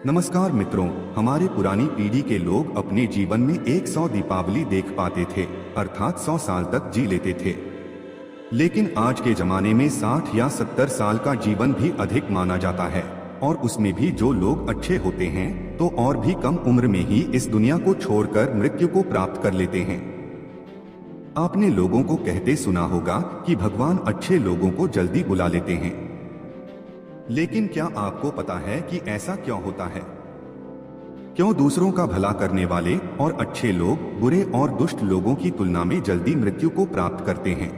नमस्कार मित्रों, हमारे पुरानी पीढ़ी के लोग अपने जीवन में 100 दीपावली देख पाते थे, अर्थात 100 साल तक जी लेते थे। लेकिन आज के जमाने में 60 या 70 साल का जीवन भी अधिक माना जाता है, और उसमें भी जो लोग अच्छे होते हैं तो और भी कम उम्र में ही इस दुनिया को छोड़कर मृत्यु को प्राप्त कर लेते हैं। आपने लोगों को कहते सुना होगा कि भगवान अच्छे लोगों को जल्दी बुला लेते हैं। लेकिन क्या आपको पता है कि ऐसा क्यों होता है? क्यों दूसरों का भला करने वाले और अच्छे लोग बुरे और दुष्ट लोगों की तुलना में जल्दी मृत्यु को प्राप्त करते हैं?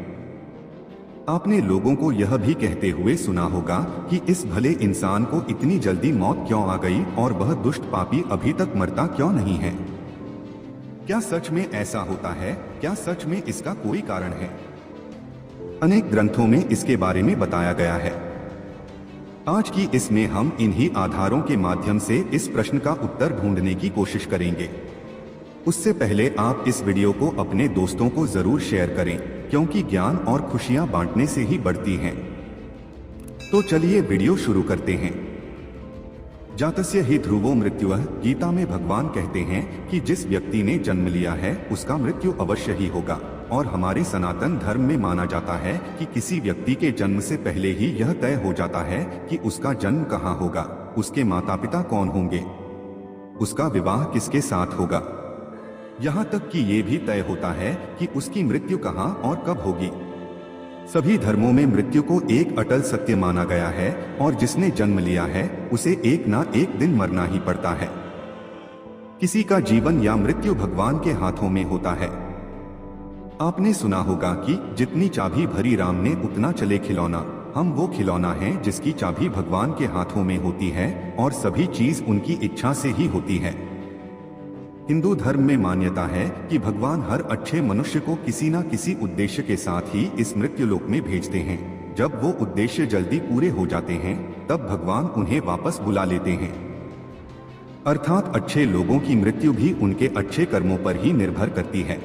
आपने लोगों को यह भी कहते हुए सुना होगा कि इस भले इंसान को इतनी जल्दी मौत क्यों आ गई और वह दुष्ट पापी अभी तक मरता क्यों नहीं है। क्या सच में ऐसा होता है? क्या सच में इसका कोई कारण है? अनेक ग्रंथों में इसके बारे में बताया गया है। आज की इसमें हम इन्हीं आधारों के माध्यम से इस प्रश्न का उत्तर ढूंढने की कोशिश करेंगे। उससे पहले आप इस वीडियो को अपने दोस्तों को जरूर शेयर करें, क्योंकि ज्ञान और खुशियां बांटने से ही बढ़ती हैं। तो चलिए वीडियो शुरू करते हैं। जातस्य हि ध्रुवो मृत्युः, गीता में भगवान कहते हैं कि जिस व्यक्ति ने जन्म लिया है उसका मृत्यु अवश्य ही होगा। और हमारे सनातन धर्म में माना जाता है कि किसी व्यक्ति के जन्म से पहले ही यह तय हो जाता है कि उसका जन्म कहाँ होगा, उसके माता पिता कौन होंगे, उसका विवाह किसके साथ होगा। यहाँ तक कि ये भी तय होता है कि उसकी मृत्यु कहाँ और कब होगी। सभी धर्मों में मृत्यु को एक अटल सत्य माना गया है, और जिसने जन्म लिया है उसे एक ना एक दिन मरना ही पड़ता है। किसी का जीवन या मृत्यु भगवान के हाथों में होता है। आपने सुना होगा कि जितनी चाबी भरी राम ने उतना चले खिलौना। हम वो खिलौना हैं जिसकी चाबी भगवान के हाथों में होती है, और सभी चीज उनकी इच्छा से ही होती है। हिंदू धर्म में मान्यता है कि भगवान हर अच्छे मनुष्य को किसी न किसी उद्देश्य के साथ ही इस मृत्युलोक में भेजते हैं। जब वो उद्देश्य जल्दी पूरे हो जाते हैं तब भगवान उन्हें वापस बुला लेते हैं। अर्थात अच्छे लोगों की मृत्यु भी उनके अच्छे कर्मों पर ही निर्भर करती है।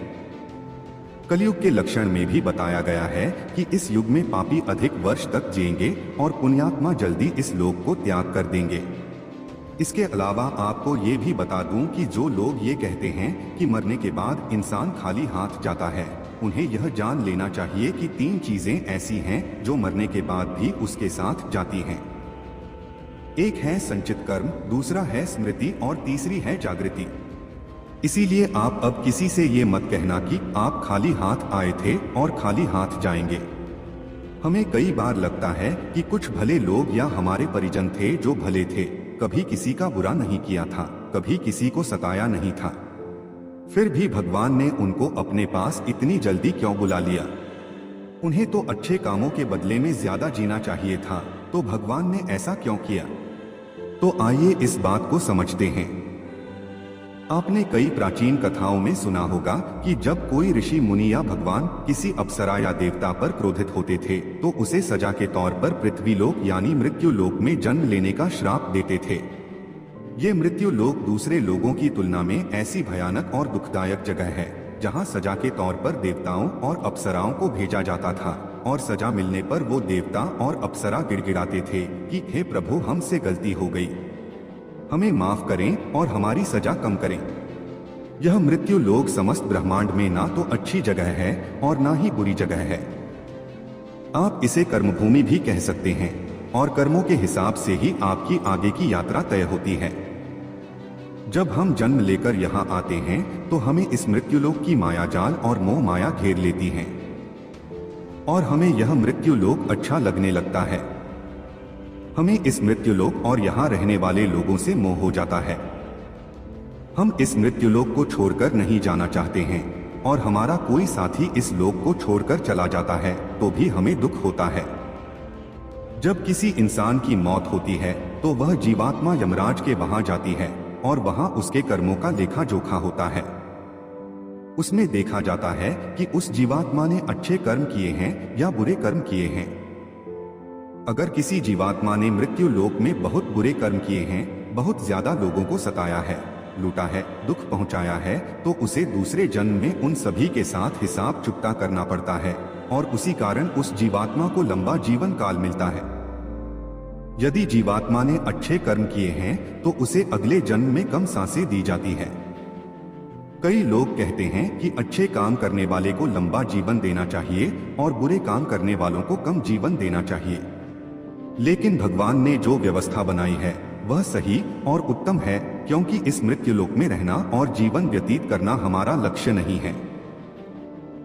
कलयुग के लक्षण में भी बताया गया है कि इस युग में पापी अधिक वर्ष तक जिएंगे और पुण्यात्मा जल्दी इस लोक को त्याग कर देंगे। इसके अलावा आपको ये भी बता दूं कि जो लोग ये कहते हैं कि मरने के बाद इंसान खाली हाथ जाता है, उन्हें यह जान लेना चाहिए कि 3 चीजें ऐसी हैं जो मरने के बाद भी उसके साथ जाती हैं। एक है संचित कर्म, दूसरा है स्मृति और तीसरी है जागृति। इसीलिए आप अब किसी से ये मत कहना कि आप खाली हाथ आए थे और खाली हाथ जाएंगे। हमें कई बार लगता है कि कुछ भले लोग या हमारे परिजन थे जो भले थे, कभी किसी का बुरा नहीं किया था, कभी किसी को सताया नहीं था, फिर भी भगवान ने उनको अपने पास इतनी जल्दी क्यों बुला लिया। उन्हें तो अच्छे कामों के बदले में ज्यादा जीना चाहिए था, तो भगवान ने ऐसा क्यों किया? तो आइए इस बात को समझते हैं। आपने कई प्राचीन कथाओं में सुना होगा कि जब कोई ऋषि मुनि या भगवान किसी अप्सरा या देवता पर क्रोधित होते थे तो उसे सजा के तौर पर पृथ्वीलोक यानी मृत्यु लोक में जन्म लेने का श्राप देते थे। ये मृत्यु लोक दूसरे लोगों की तुलना में ऐसी भयानक और दुखदायक जगह है जहाँ सजा के तौर पर देवताओं और अप्सराओं को भेजा जाता था, और सजा मिलने पर वो देवता और अप्सरा गिड़गिड़ाते थे कि हे प्रभु, हमसे गलती हो गई, हमें माफ करें और हमारी सजा कम करें। यह मृत्यु लोक समस्त ब्रह्मांड में ना तो अच्छी जगह है और ना ही बुरी जगह है। आप इसे कर्मभूमि भी कह सकते हैं, और कर्मों के हिसाब से ही आपकी आगे की यात्रा तय होती है। जब हम जन्म लेकर यहाँ आते हैं तो हमें इस मृत्युलोक की माया जाल और मोह माया घेर लेती है, और हमें यह मृत्युलोक अच्छा लगने लगता है। हमें इस मृत्युलोक और यहाँ रहने वाले लोगों से मोह हो जाता है। हम इस मृत्युलोक को छोड़कर नहीं जाना चाहते हैं, और हमारा कोई साथी इस लोक को छोड़कर चला जाता है तो भी हमें दुख होता है। जब किसी इंसान की मौत होती है तो वह जीवात्मा यमराज के वहां जाती है, और वहां उसके कर्मों का लेखा जोखा होता है। उसमें देखा जाता है कि उस जीवात्मा ने अच्छे कर्म किए हैं या बुरे कर्म किए हैं। अगर किसी जीवात्मा ने मृत्यु लोक में बहुत बुरे कर्म किए हैं, बहुत ज्यादा लोगों को सताया है, लूटा है, दुख पहुंचाया है, तो उसे दूसरे जन्म में उन सभी के साथ हिसाब चुकता करना पड़ता है, और उसी कारण उस जीवात्मा को लंबा जीवन काल मिलता है। यदि जीवात्मा ने अच्छे कर्म किए हैं तो उसे अगले जन्म में कम सांसें दी जाती है। कई लोग कहते हैं कि अच्छे काम करने वाले को लंबा जीवन देना चाहिए और बुरे काम करने वालों को कम जीवन देना चाहिए। लेकिन भगवान ने जो व्यवस्था बनाई है वह सही और उत्तम है, क्योंकि इस मृत्युलोक में रहना और जीवन व्यतीत करना हमारा लक्ष्य नहीं है।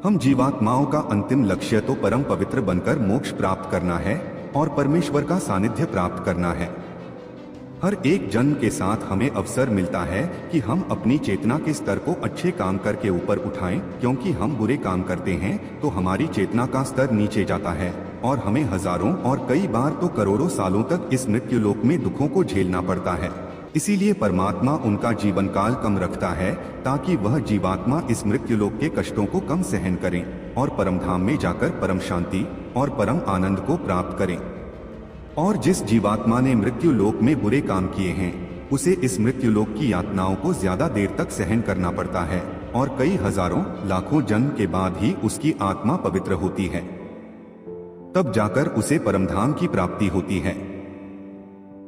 हम जीवात्माओं का अंतिम लक्ष्य तो परम पवित्र बनकर मोक्ष प्राप्त करना है और परमेश्वर का सानिध्य प्राप्त करना है। हर एक जन्म के साथ हमें अवसर मिलता है कि हम अपनी चेतना के स्तर को अच्छे काम करके ऊपर उठाएं, क्योंकि हम बुरे काम करते हैं तो हमारी चेतना का स्तर नीचे जाता है और हमें हजारों और कई बार तो करोड़ों सालों तक इस मृत्युलोक में दुखों को झेलना पड़ता है। इसीलिए परमात्मा उनका जीवन काल कम रखता है ताकि वह जीवात्मा इस मृत्युलोक के कष्टों को कम सहन करें और परमधाम में जाकर परम शांति और परम आनंद को प्राप्त करें। और जिस जीवात्मा ने मृत्युलोक में बुरे काम किए हैं उसे इस मृत्युलोक की यातनाओं को ज्यादा देर तक सहन करना पड़ता है और कई हजारों लाखों जन्म के बाद ही उसकी आत्मा पवित्र होती है, तब जाकर उसे परमधाम की प्राप्ति होती है।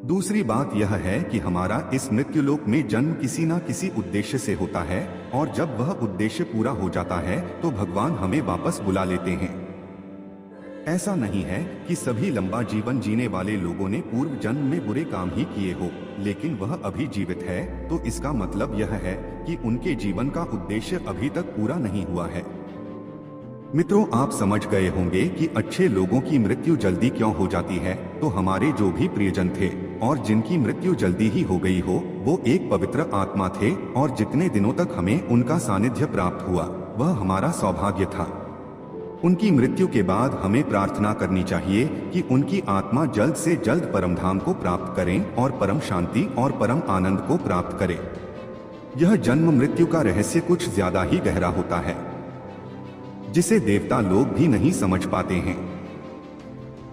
दूसरी बात यह है कि हमारा इस मृत्युलोक में जन्म किसी न किसी उद्देश्य से होता है और जब वह उद्देश्य पूरा हो जाता है तो भगवान हमें वापस बुला लेते हैं। ऐसा नहीं है कि सभी लंबा जीवन जीने वाले लोगों ने पूर्व जन्म में बुरे काम ही किए हो, लेकिन वह अभी जीवित है तो इसका मतलब यह है कि उनके जीवन का उद्देश्य अभी तक पूरा नहीं हुआ है। मित्रों, आप समझ गए होंगे कि अच्छे लोगों की मृत्यु जल्दी क्यों हो जाती है। तो हमारे जो भी प्रियजन थे और जिनकी मृत्यु जल्दी ही हो गई हो, वो एक पवित्र आत्मा थे और जितने दिनों तक हमें उनका सानिध्य प्राप्त हुआ वह हमारा सौभाग्य था। उनकी मृत्यु के बाद हमें प्रार्थना करनी चाहिए कि उनकी आत्मा जल्द से जल्द परमधाम को प्राप्त करें और परम शांति और परम आनंद को प्राप्त करें। यह जन्म मृत्यु का रहस्य कुछ ज्यादा ही गहरा होता है, जिसे देवता लोग भी नहीं समझ पाते हैं।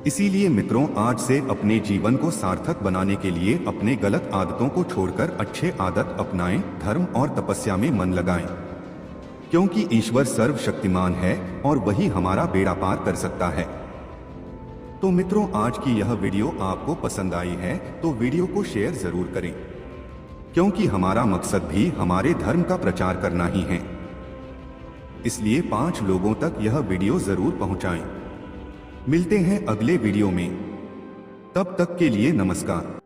इसीलिए मित्रों, आज से अपने जीवन को सार्थक बनाने के लिए अपने गलत आदतों को छोड़कर अच्छे आदत अपनाएं, धर्म और तपस्या में मन लगाएं, क्योंकि ईश्वर सर्वशक्तिमान है और वही हमारा बेड़ा पार कर सकता है। तो मित्रों, आज की यह वीडियो आपको पसंद आई है तो वीडियो को शेयर जरूर करें, क्योंकि हमारा मकसद भी हमारे धर्म का प्रचार करना ही है। इसलिए 5 लोगों तक यह वीडियो जरूर पहुंचाएं। मिलते हैं अगले वीडियो में, तब तक के लिए नमस्कार।